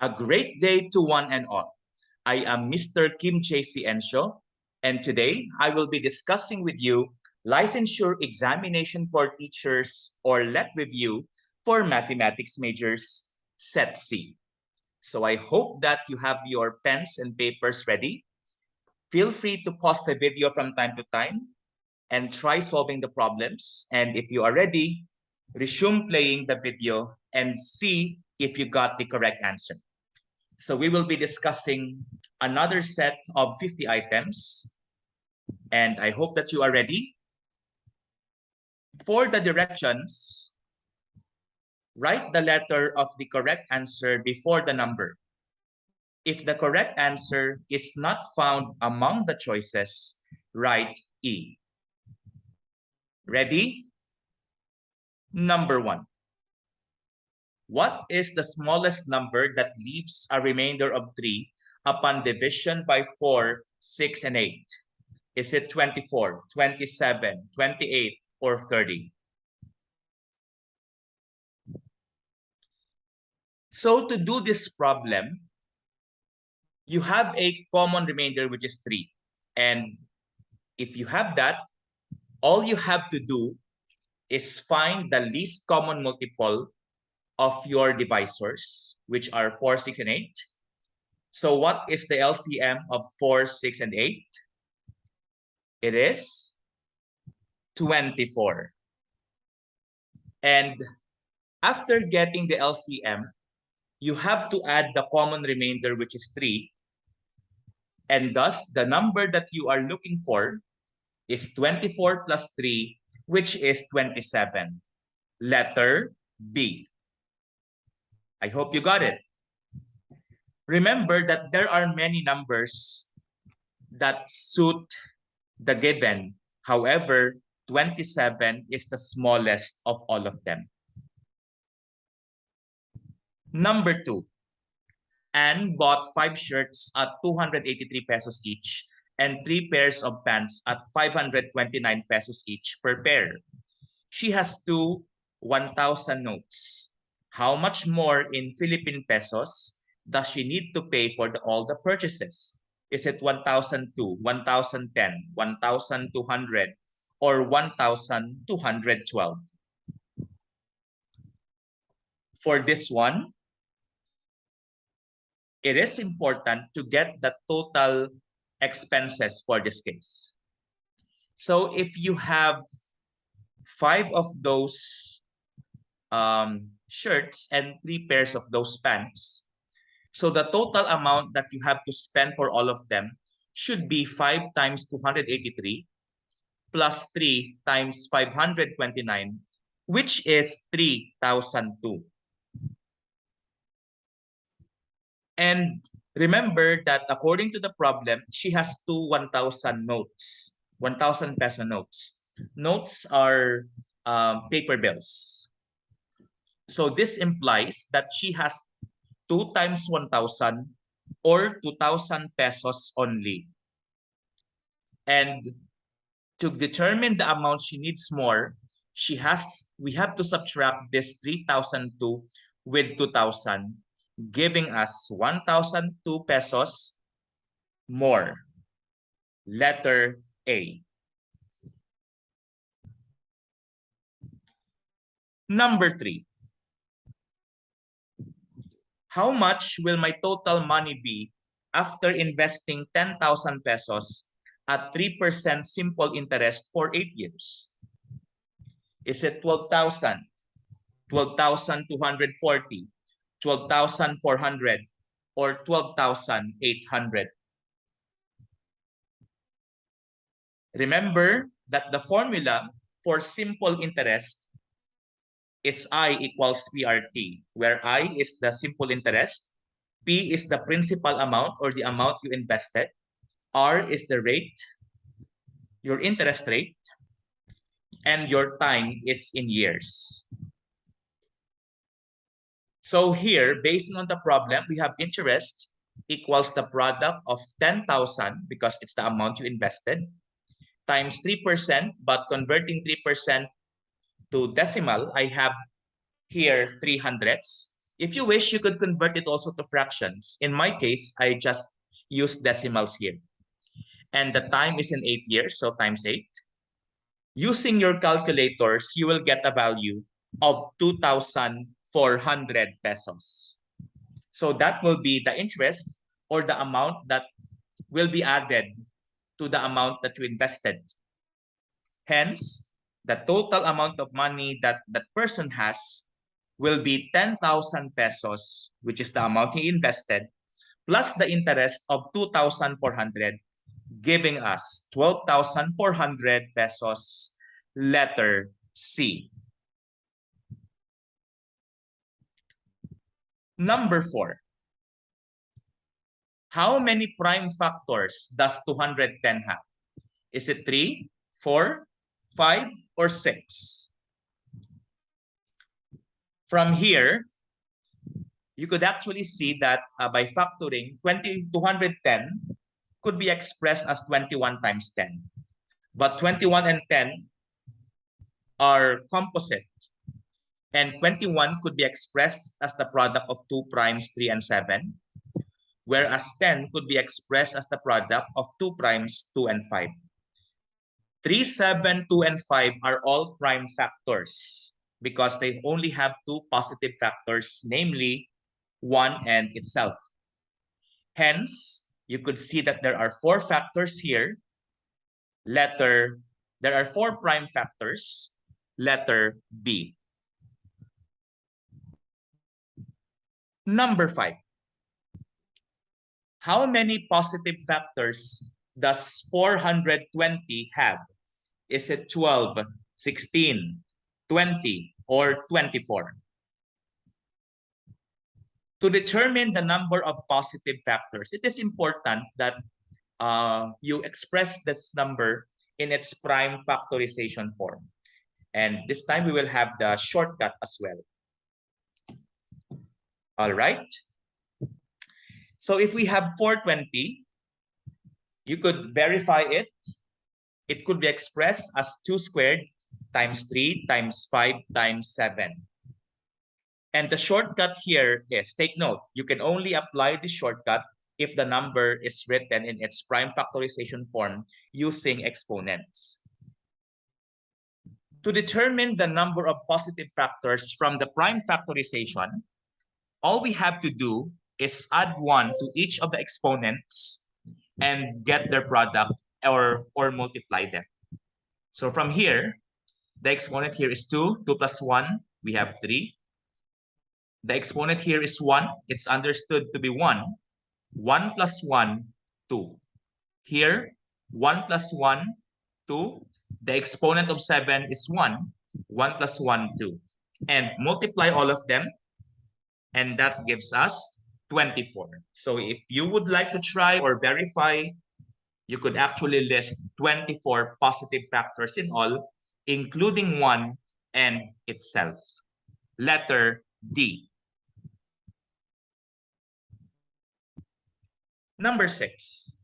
A great day to one and all. I am Mr. Kim J.C. Ensho, and today I will be discussing with you licensure examination for teachers or LET review for mathematics majors, Set C. So I hope that you have your pens and papers ready. Feel free to pause the video from time to time and try solving the problems. And if you are ready, resume playing the video and see if you got the correct answer. So we will be discussing another set of 50 items, and I hope that you are ready. For the directions, write the letter of the correct answer before the number. If the correct answer is not found among the choices, write E. Ready? Number 1. What is the smallest number that leaves a remainder of 3 upon division by 4, 6, and 8? Is it 24, 27, 28, or 30? So to do this problem, you have a common remainder, which is 3. And if you have that, all you have to do is find the least common multiple of your divisors, which are 4, 6, and 8. So what is the LCM of 4, 6, and 8? It is 24. And after getting the LCM, you have to add the common remainder, which is 3. And thus, the number that you are looking for is 24 plus 3, which is 27. Letter B. I hope you got it. Remember that there are many numbers that suit the given. However, 27 is the smallest of all of them. Number 2. Anne bought 5 shirts at 283 pesos each and 3 pairs of pants at 529 pesos each per pair. She has two 1,000 notes. How much more in Philippine pesos does she need to pay for all the purchases? Is it 1,002, 1,010, 1,200, or 1,212? For this one, it is important to get the total expenses for this case. So if you have 5 of those shirts and 3 pairs of those pants, so the total amount that you have to spend for all of them should be 5 times 283 plus 3 times 529, which is 3,002. And remember that according to the problem, she has two 1,000 notes, 1,000 peso notes. Notes are paper bills. So this implies that she has 2 times 1,000 or 2,000 pesos only. And to determine the amount she needs more, we have to subtract this 3,002 with 2,000, giving us 1,002 pesos more. Letter A. Number 3. How much will my total money be after investing 10,000 pesos at 3% simple interest for 8 years? Is it 12,000, 12,240, 12,400, or 12,800? Remember that the formula for simple interest is I equals PRT, where I is the simple interest, P is the principal amount or the amount you invested, R is the rate, your interest rate, and your time is in years. So here, based on the problem, we have interest equals the product of 10,000 because it's the amount you invested times 3%, but converting 3% to decimal, I have here 300s. If you wish, you could convert it also to fractions. In my case, I just use decimals here. And the time is in 8 years, so times 8. Using your calculators, you will get a value of 2,400 pesos. So that will be the interest or the amount that will be added to the amount that you invested. Hence, the total amount of money that that person has will be 10,000 pesos, which is the amount he invested, plus the interest of 2,400, giving us 12,400 pesos, letter C. Number 4. How many prime factors does 210 have? Is it 3, 4, 5, or 6? From here, you could actually see that by factoring, 210 could be expressed as 21 times 10. But 21 and 10 are composite. And 21 could be expressed as the product of 2 primes, 3, and 7. Whereas 10 could be expressed as the product of 2 primes, 2, and 5. 3, 7, 2, and 5 are all prime factors because they only have 2 positive factors, namely 1 and itself. Hence, you could see that there are 4 factors here. There are 4 prime factors, letter B. Number 5. How many positive factors does 420 have? Is it 12, 16, 20, or 24? To determine the number of positive factors, it is important that you express this number in its prime factorization form. And this time we will have the shortcut as well. All right. So if we have 420, you could verify it. It could be expressed as 2 squared times 3 times 5 times 7. And the shortcut here is, take note, you can only apply the shortcut if the number is written in its prime factorization form using exponents. To determine the number of positive factors from the prime factorization, all we have to do is add 1 to each of the exponents and get their product or multiply them. So from here, the exponent here is 2. 2 plus 1, we have 3. The exponent here is 1. It's understood to be 1. 1 plus 1, 2. Here, 1 plus 1, 2. The exponent of 7 is 1. 1 plus 1, 2. And multiply all of them, and that gives us 24. So if you would like to try or verify, you could actually list 24 positive factors in all, including 1 and itself. Letter D. Number 6.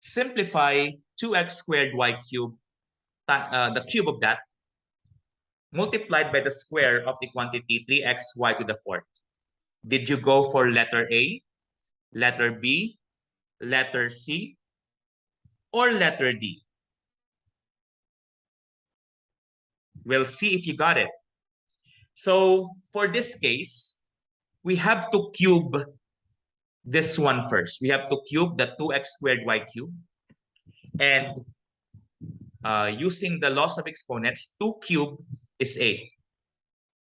Simplify 2x squared y cubed, the cube of that, multiplied by the square of the quantity 3xy to the 4th. Did you go for letter A, letter B, letter C, or letter D? We'll see if you got it. So for this case, we have to cube this one first. We have to cube the 2x squared y cubed. And using the laws of exponents, 2 cubed is 8.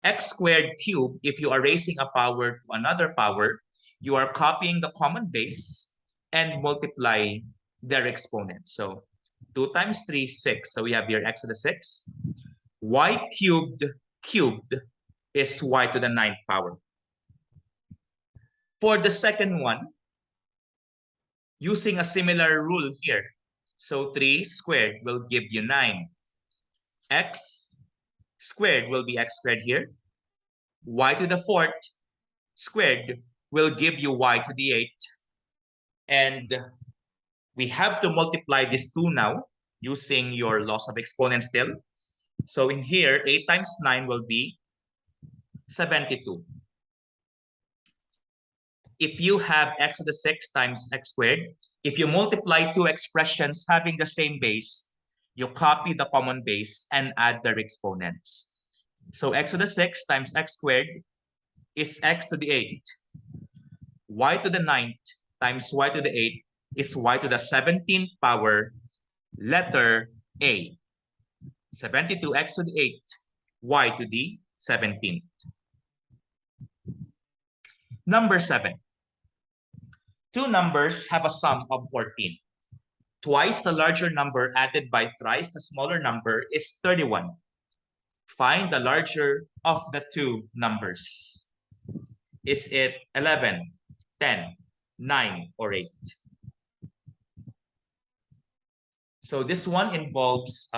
X squared cubed, if you are raising a power to another power, you are copying the common base and multiply their exponents. So 2 times 3, 6. So we have here x to the 6. Y cubed is y to the 9th power. For the second one, using a similar rule here. So 3 squared will give you 9. X squared will be x squared here. Y to the 4th squared will give you y to the 8th. And we have to multiply these two now using your laws of exponents still. So in here, 8 times 9 will be 72. If you have x to the 6 times x squared, if you multiply two expressions having the same base, you copy the common base and add their exponents. So x to the 6 times x squared is x to the 8. Y to the 9th times y to the 8 is y to the 17th power, letter A. 72x to the 8th, y to the 17th. Number 7. Two numbers have a sum of 14. Twice the larger number added by thrice the smaller number is 31. Find the larger of the two numbers. Is it 11, 10, 9, or 8? So this one involves,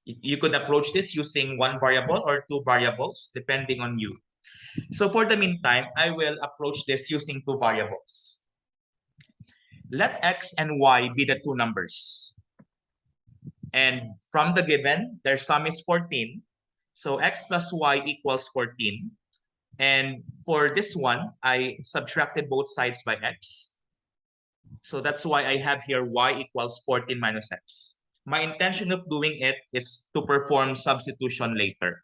you could approach this using one variable or two variables, depending on you. So for the meantime, I will approach this using two variables. Let x and y be the two numbers. And from the given, their sum is 14. So x plus y equals 14. And for this one, I subtracted both sides by x. So that's why I have here y equals 14 minus x. My intention of doing it is to perform substitution later.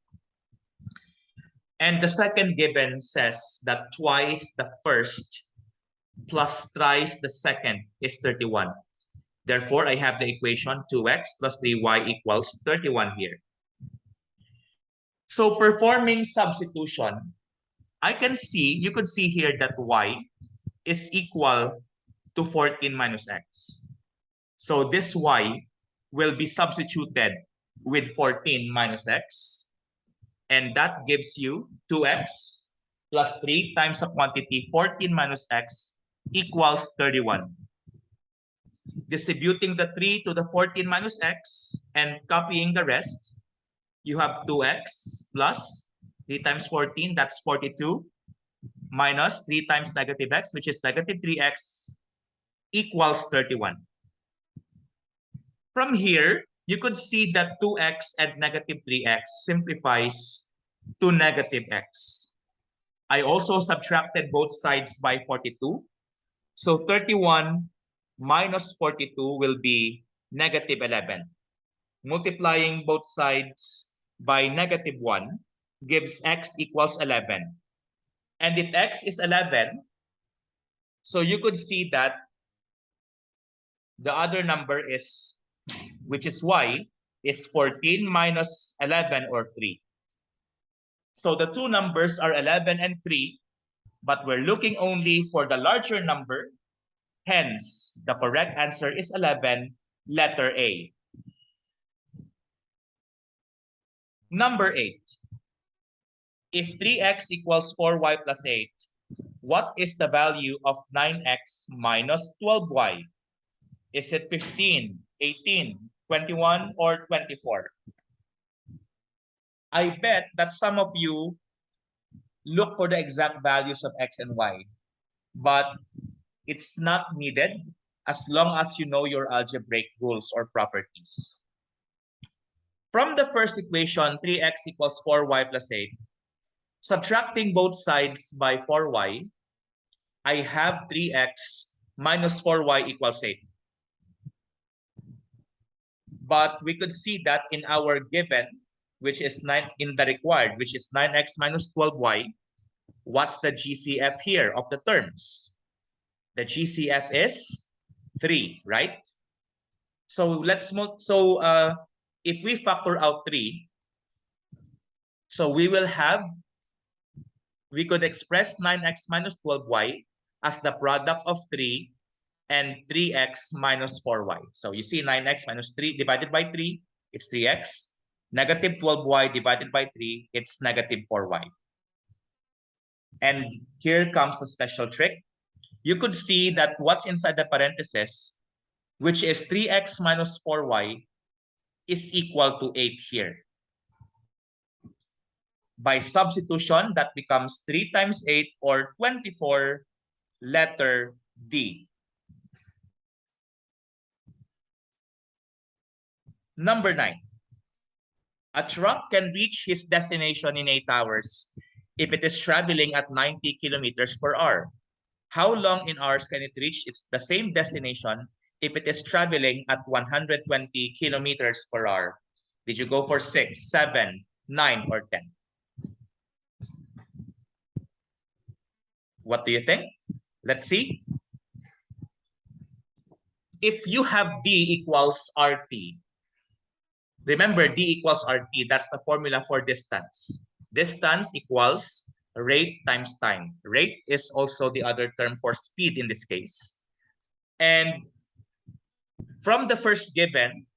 And the second given says that twice the first plus thrice the second is 31. Therefore, I have the equation 2x plus 3y equals 31 here. So performing substitution, you could see here that y is equal to 14 minus x. So this y will be substituted with 14 minus x, and that gives you 2x plus 3 times the quantity 14 minus x equals 31. Distributing the 3 to the 14 minus x and copying the rest, you have 2x plus 3 times 14, that's 42, minus 3 times negative x, which is negative 3x, equals 31. From here, you could see that 2x and negative 3x simplifies to negative x. I also subtracted both sides by 42. So 31 minus 42 will be negative 11. Multiplying both sides by negative 1 gives x equals 11. And if x is 11, so you could see that the other number is, which is y, is 14 minus 11 or 3. So the two numbers are 11 and 3, but we're looking only for the larger number. Hence, the correct answer is 11, letter A. Number 8. If 3x equals 4y plus 8, what is the value of 9x minus 12y? Is it 15, 18, 21, or 24? I bet that some of you look for the exact values of x and y, but it's not needed as long as you know your algebraic rules or properties. From the first equation, 3x equals 4y plus 8, subtracting both sides by 4y, I have 3x minus 4y equals 8. But we could see that in our given, which is 9 in the required, which is 9x minus 12y, what's the GCF here of the terms? The GCF is 3, right? So if we factor out 3, so we could express 9x minus 12y as the product of 3 and 3x minus 4y. So you see 9x minus 3 divided by 3, it's 3x. Negative 12y divided by 3, it's negative 4y. And here comes the special trick. You could see that what's inside the parentheses, which is 3x minus 4y, is equal to 8 here. By substitution, that becomes 3 times 8 or 24, letter D. Number 9. A truck can reach his destination in 8 hours if it is traveling at 90 kilometers per hour. How long in hours can it reach the same destination if it is traveling at 120 kilometers per hour? Did you go for 6, 7, 9, or 10? What do you think? Let's see. If you have D equals RT, remember D equals RT, that's the formula for distance. Distance equals rate times time. Rate is also the other term for speed in this case. And from the first given,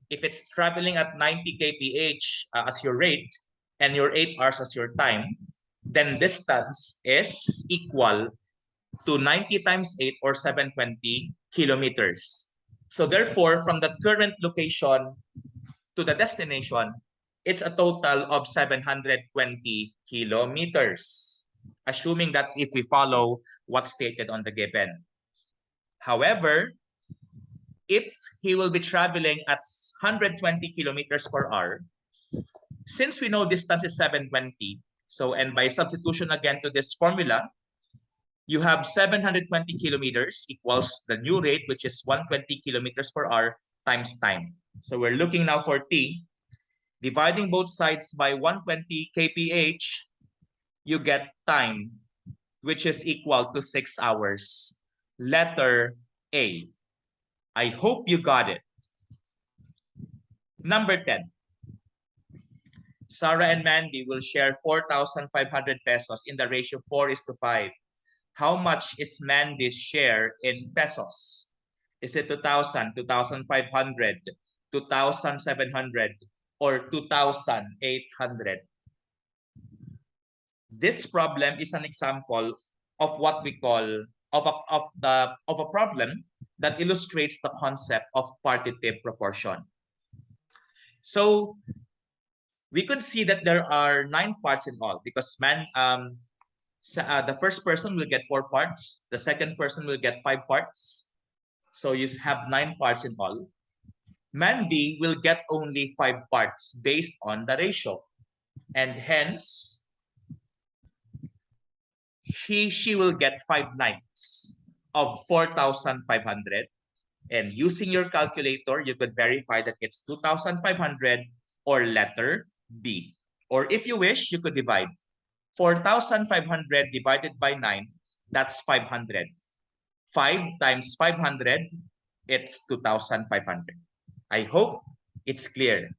if it's traveling at 90 kph as your rate and your 8 hours as your time, then distance is equal to 90 times 8 or 720 kilometers. So therefore, from the current location to the destination, it's a total of 720 kilometers, assuming that if we follow what's stated on the given. However, if he will be traveling at 120 kilometers per hour, since we know distance is 720, so and by substitution again to this formula, you have 720 kilometers equals the new rate, which is 120 kilometers per hour times time. So we're looking now for T. Dividing both sides by 120 kph, you get time, which is equal to 6 hours. Letter A. I hope you got it. Number 10. Sarah and Mandy will share 4,500 pesos in the ratio 4:5. How much is Mandy's share in pesos? Is it 2,000, 2,500, 2,700, or 2,800? This problem is an example of what we call of a problem that illustrates the concept of partitive proportion. So we could see that there are 9 parts in all because the first person will get 4 parts, the second person will get 5 parts. So you have 9 parts in all. Mandy will get only 5 parts based on the ratio, and hence she will get 5/9 of 4,500. And using your calculator, you could verify that it's 2,500 or letter B. Or if you wish, you could divide 4,500 divided by 9, that's 500. 5 times 500, it's 2,500. I hope it's clear.